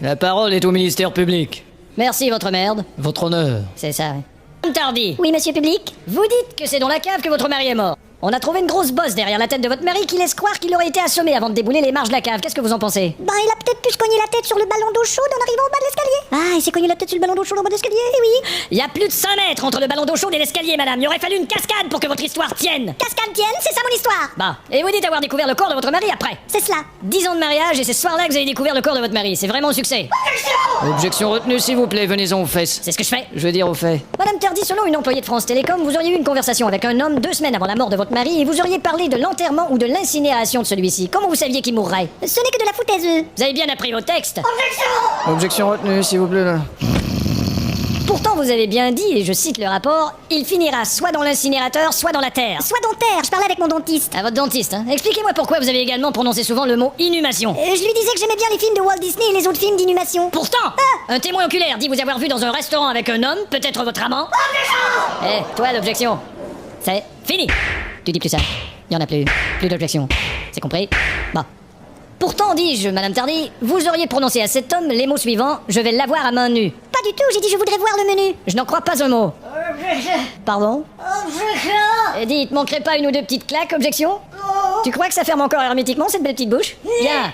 La parole est au ministère public. Merci, votre merde. Votre honneur. C'est ça. Madame Tardy, Oui, monsieur public? vous dites que c'est dans la cave que votre mari est mort. On a trouvé une grosse bosse derrière la tête de votre mari qui laisse croire qu'il aurait été assommé avant de débouler les marches de la cave. Qu'est-ce que vous en pensez? Bah, il a peut-être pu se cogner la tête sur le ballon d'eau chaude en arrivant au bas de l'escalier. Ah, il s'est cogné la tête sur le ballon d'eau chaude au bas de l'escalier, eh oui. Il y a plus de 5 mètres entre le ballon d'eau chaude et l'escalier, madame. Il aurait fallu une cascade pour que votre histoire tienne. Cascade tienne, c'est ça mon histoire. Bah, et vous dites avoir découvert le corps de votre mari après. C'est cela. 10 ans de mariage et c'est ce soir-là que vous avez découvert le corps de votre mari. C'est vraiment un succès. Objection retenue, s'il vous plaît, venez-en aux fesses. C'est ce que je fais. Je veux dire aux faits. Madame Tardy, selon une employée de France Télécom, vous auriez eu une conversation avec un homme 2 semaines avant la mort de votre mari et vous auriez parlé de l'enterrement ou de l'incinération de celui-ci. Comment vous saviez qu'il mourrait? Ce n'est que de la foutaise. Vous avez bien appris vos textes. Objection retenue, s'il vous plaît. Là. Pourtant, vous avez bien dit, et je cite le rapport, il finira soit dans l'incinérateur, soit dans la terre. Sois dentaire, je parlais avec mon dentiste. À votre dentiste, hein. Expliquez-moi pourquoi vous avez également prononcé souvent le mot inhumation. Je lui disais que j'aimais bien les films de Walt Disney et les autres films d'inhumation. Pourtant, un témoin oculaire dit vous avoir vu dans un restaurant avec un homme, peut-être votre amant. Toi, l'objection. C'est fini. Tu dis plus ça. Il y en a plus. Plus d'objection. C'est compris? Bon. Pourtant, dis-je, Madame Tardy, vous auriez prononcé à cet homme les mots suivants, je vais l'avoir à main nue. Pas du tout, j'ai dit je voudrais voir le menu. Je n'en crois pas un mot. Pardon? Et dis, il te manquerait pas une ou deux petites claques, objection? Tu crois que ça ferme encore hermétiquement cette belle petite bouche? Bien.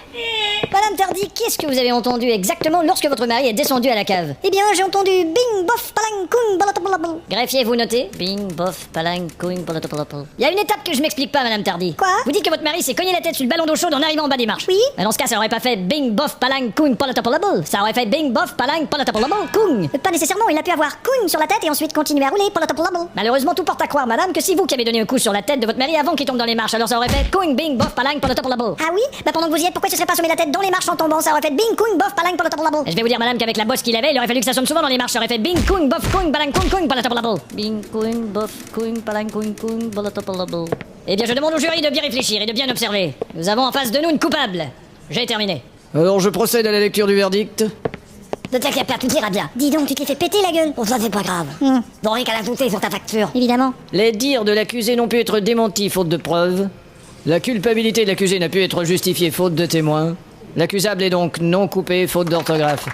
Madame Tardy, qu'est-ce que vous avez entendu exactement lorsque votre mari est descendu à la cave? Eh bien, j'ai entendu bing, bof, palang, kung, balatapalapal. Greffier, vous notez? Bing, bof, palang, couing, palatapalapal. Il y a une étape que je m'explique pas, Madame Tardy. Quoi? Vous dites que votre mari s'est cogné la tête sur le ballon d'eau chaude en arrivant en bas des marches. Oui. Mais dans ce cas, ça aurait pas fait bing, bof, palang, couing, palatapalapal. Ça aurait fait bing, bof, palang, palatapalapal, kung. Pas nécessairement, il a pu avoir kung sur la tête et ensuite continuer à rouler, palatapalapal. Malheureusement, tout porte à croire, madame, que c'est vous qui avez donné un coup sur la tête de votre mari avant qu'il tombe dans les marches. Alors ça aurait fait couing, bing, bof, palang, palatapalapal. Ah oui? Bah pendant que vous y êtes, pourquoi il se serait pas assommé la tête dans les marches en tombant? Ça aurait fait bing, kung, bof, palang, palatapalapal. Je vais vous dire, madame, qu'avec la bosse qu'il avait, il aurait fallu que ça sonne souvent dans les marches. Ça aurait fait bing, couing, bof, couing, palang, couing, palatapalapal. Bing, couing, bof, couing, palang, couing, palatapalapal. Eh bien, je demande au jury de bien réfléchir et de bien observer. Nous avons en face de nous une coupable. J'ai terminé. Alors je procède à la lecture du verdict. Ne t'inquiète pas, tout ira bien. Dis donc, tu t'es fait péter la gueule. Bon, ça c'est pas grave. Bon, rien qu'à l'ajouter sur ta facture. Évidemment. Les dires de l'accusé n'ont pu être démentis faute de preuves. La culpabilité de l'accusé n'a pu être justifiée faute de témoins. L'accusable est donc non coupé faute d'orthographe.